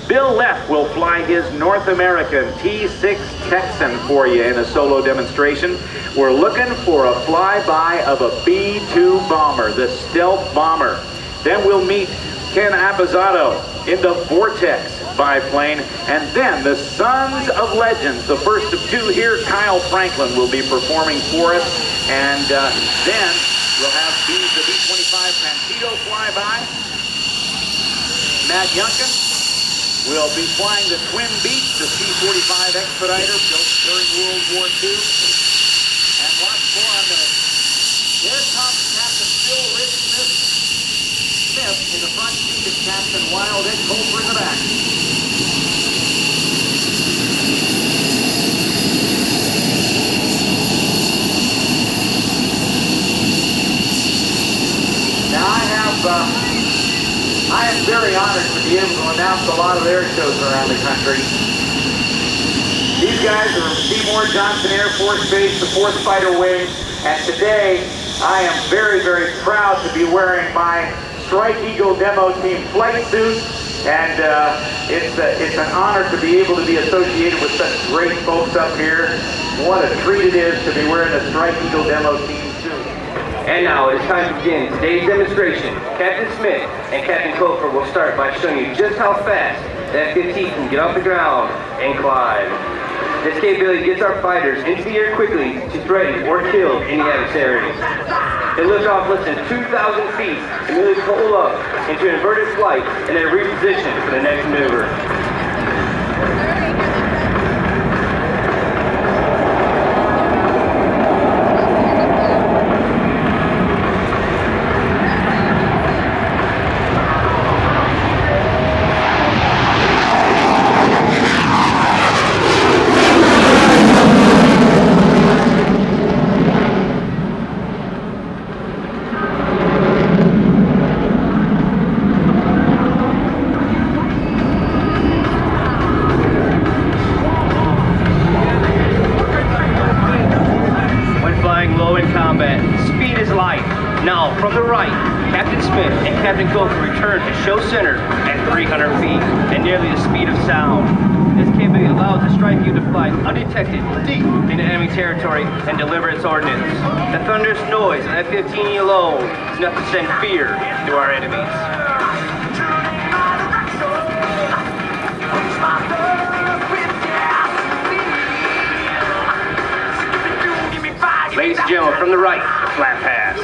Bill Leff will fly his North American T-6 Texan for you in a solo demonstration. We're looking for a flyby of a B-2 bomber, the stealth bomber. Then we'll meet Ken Appizato in the Vortex biplane, and then the Sons of Legends, the first of two here. Kyle Franklin will be performing for us, and then we'll have the B-25 Panchito flyby. Matt Yunkin will be flying the Twin Beach, the C-45 Expediter built during World War II, and lots more. I'm going to air-top Captain Phil Ritz Smith in the front seat of Captain Wild Ed Colfer in the back. Now I am very honored to be able to announce a lot of air shows around the country. These guys are Seymour Johnson Air Force Base, the 4th Fighter Wing, and today I am very, very proud to be wearing my Strike Eagle demo team flight suit, and it's an honor to be able to be associated with such great folks up here. What a treat it is to be wearing a Strike Eagle demo team suit. And now it's time to begin today's demonstration. Captain Smith and Captain Colfer will start by showing you just how fast that F-15 can get off the ground and climb. This capability gets our fighters into the air quickly to threaten or kill any adversary. They lift off less than 2,000 feet and immediately pull up into an inverted flight and then reposition for the next maneuver. Now, from the right, Captain Smith and Captain Colfer return to show center at 300 feet and nearly the speed of sound. This capability allows the Strike Eagle to fly undetected deep into enemy territory and deliver its ordnance. The thunderous noise of F-15E alone is enough to send fear to our enemies. Ladies and gentlemen, from the right, the flat pass.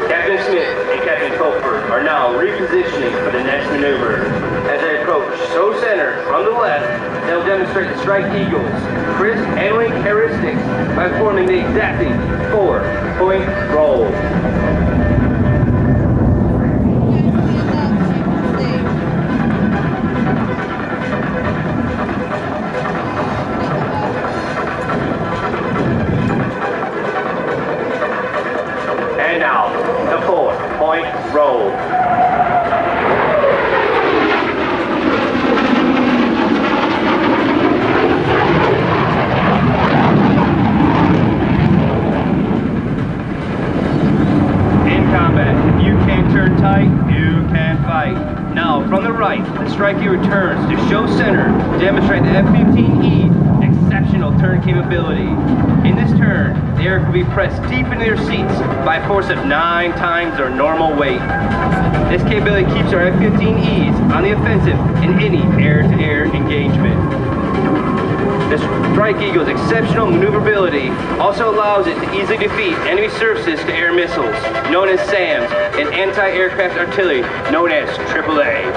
Captain Smith and Captain Colfer are now repositioning for the next maneuver. As they approach show center from the left, they'll demonstrate the Strike Eagle's crisp handling characteristics by performing the exacting 4-point roll. And now, the 4-point roll. Now, from the right, the Strike Eagle returns to show center to demonstrate the F-15E exceptional turn capability. In this turn, the aircraft will be pressed deep into their seats by a force of 9 times their normal weight. This capability keeps our F-15Es on the offensive in any air-to-air engagement. The Strike Eagle's exceptional maneuverability also allows it to easily defeat enemy surface-to-air missiles, known as SAMs, and anti-aircraft artillery, known as AAA.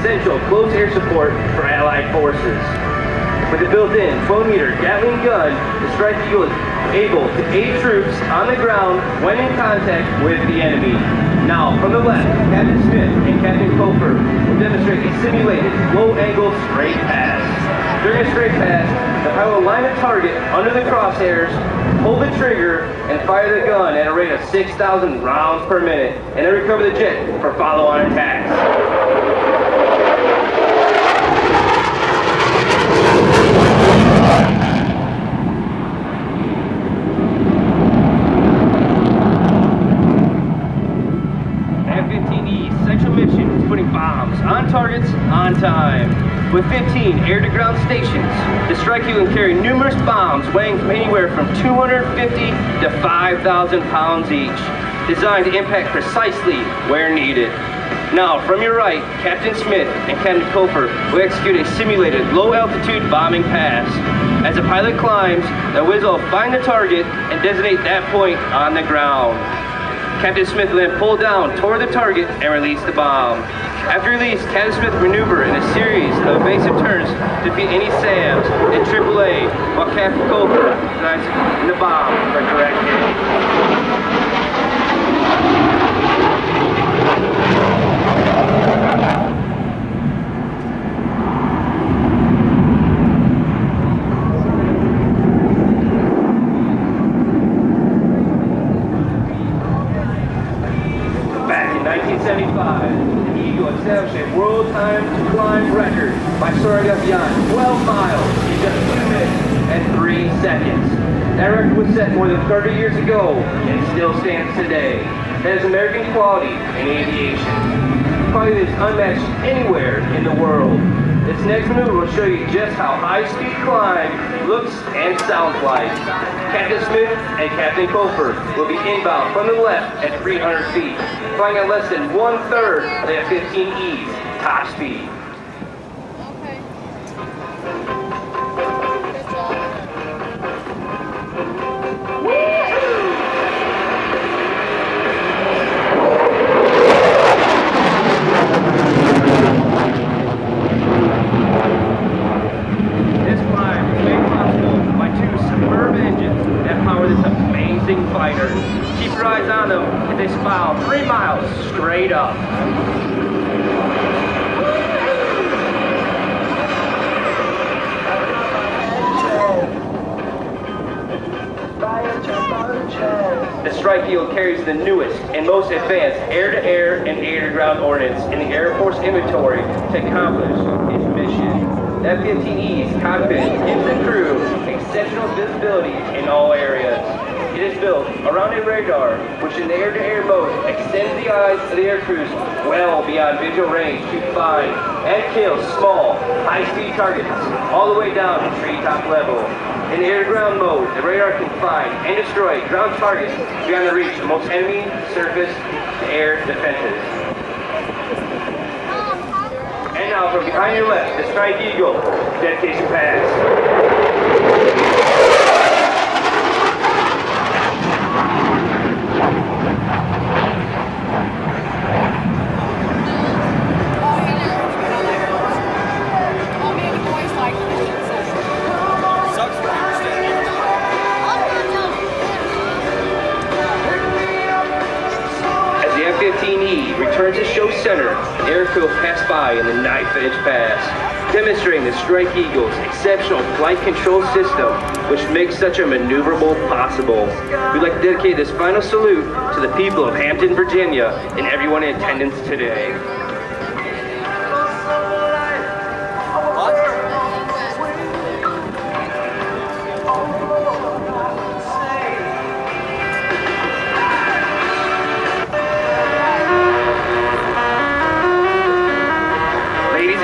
essential close air support for Allied forces. With a built-in 12-meter Gatling gun, the Strike Eagle is able to aid troops on the ground when in contact with the enemy. Now, from the left, Captain Smith and Captain Colfer will demonstrate a simulated low-angle straight pass. During a straight pass, the pilot will line a target under the crosshairs, pull the trigger, and fire the gun at a rate of 6,000 rounds per minute, and then recover the jet for follow-on attacks. F-15E's central mission is putting bombs on targets on time. With 15 air-to-ground stations, the Strike Eagle can carry numerous bombs weighing from anywhere from 250 to 5,000 pounds each, designed to impact precisely where needed. Now, from your right, Captain Smith and Captain Colfer will execute a simulated low-altitude bombing pass. As the pilot climbs, the whiz will find the target and designate that point on the ground. Captain Smith will then pull down toward the target and release the bomb. After release, Captain Smith will maneuver in a series of evasive turns to defeat any SAMs and AAA, while Captain Colfer decides the bomb for correct hit. Back in 1975, the Eagle established a world time to climb record by soaring up beyond 12 miles in just 2 minutes and 3 seconds. That record was set more than 30 years ago and still stands today. That is American quality in aviation. Quality that is unmatched anywhere in the world. This next maneuver will show you just how high-speed climb looks and sounds like. Captain Smith and Captain Colfer will be inbound from the left at 300 feet, flying at less than 1/3 of the F-15E's top speed. Fighter. Keep your eyes on them as they spiral 3 miles straight up. The Strike Eagle carries the newest and most advanced air-to-air and air-to-ground ordnance in the Air Force inventory to accomplish its mission. The F-15E's cockpit gives the crew exceptional visibility in all areas. It is built around a radar, which in the air-to-air mode extends the eyes of the aircrews well beyond visual range to find and kill small, high-speed targets all the way down to treetop level. In the air-to-ground mode, the radar can find and destroy ground targets beyond the reach of most enemy surface-to-air defenses. And now, from behind your left, the Strike Eagle dedication pass. F-15E returns to show center, an aircrew will pass by in the Knife Edge Pass, demonstrating the Strike Eagle's exceptional flight control system, which makes such a maneuverable possible. We'd like to dedicate this final salute to the people of Hampton, Virginia, and everyone in attendance today.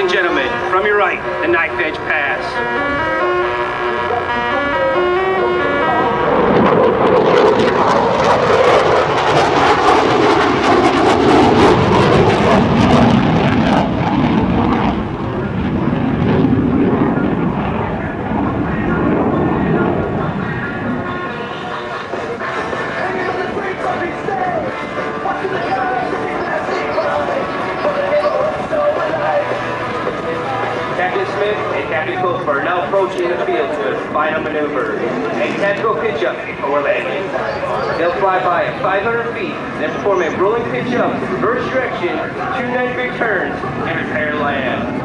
Gentlemen, from your right, the Knife Edge Pass. Smith and Captain Colfer are now approaching the field to the final maneuver. A tactical pitch-up or landing. They'll fly by at 500 feet, then perform a rolling pitch-up, reverse direction, 2 90-degree turns, and repair land.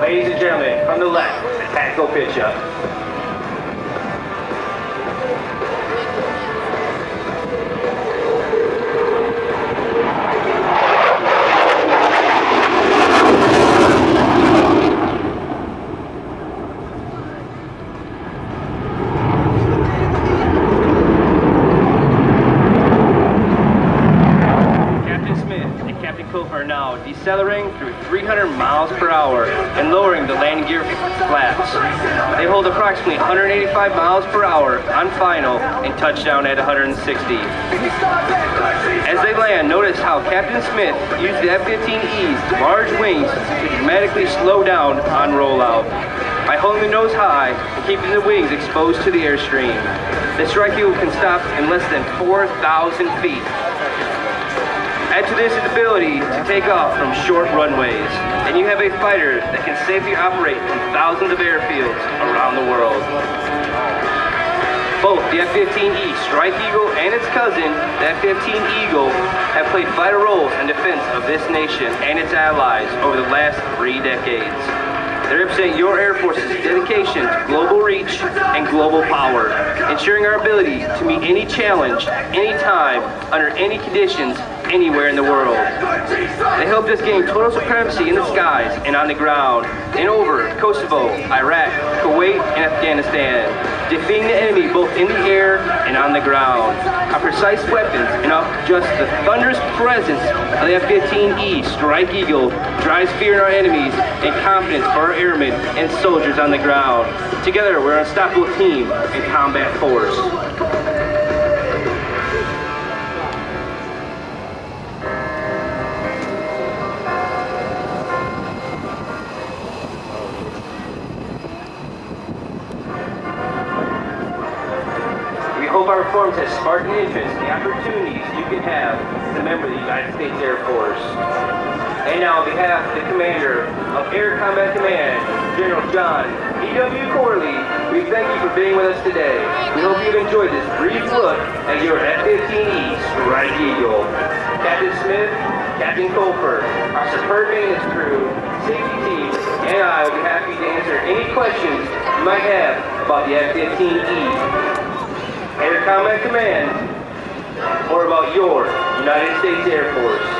Ladies and gentlemen, from the left, the tactical pitch-up. Are now decelerating through 300 miles per hour and lowering the landing gear flaps. They hold approximately 185 miles per hour on final and touchdown at 160. As they land, notice how Captain Smith used the F-15E's large wings to dramatically slow down on rollout by holding the nose high and keeping the wings exposed to the airstream. The Strike Eagle can stop in less than 4,000 feet. Add to this its ability to take off from short runways, and you have a fighter that can safely operate from thousands of airfields around the world. Both the F-15E Strike Eagle and its cousin, the F-15 Eagle, have played vital roles in defense of this nation and its allies over the last 3 decades. They represent your Air Force's dedication to global reach and global power, ensuring our ability to meet any challenge, anytime, under any conditions, anywhere in the world. They helped us gain total supremacy in the skies and on the ground, in over Kosovo, Iraq, Kuwait, and Afghanistan, defeating the enemy both in the air and on the ground. Our precise weapons and just the thunderous presence of the F-15E Strike Eagle drives fear in our enemies and confidence for our airmen and soldiers on the ground. Together, we're an unstoppable team and combat force. Hope our reforms have sparked an interest in the opportunities you can have as a member of the United States Air Force. And now on behalf of the Commander of Air Combat Command, General John E.W. Corley, we thank you for being with us today. We hope you've enjoyed this brief look at your F-15E Strike Eagle. Captain Smith, Captain Colfer, our superb maintenance crew, safety team, and I will be happy to answer any questions you might have about the F-15E. Air Combat Command, or about your United States Air Force.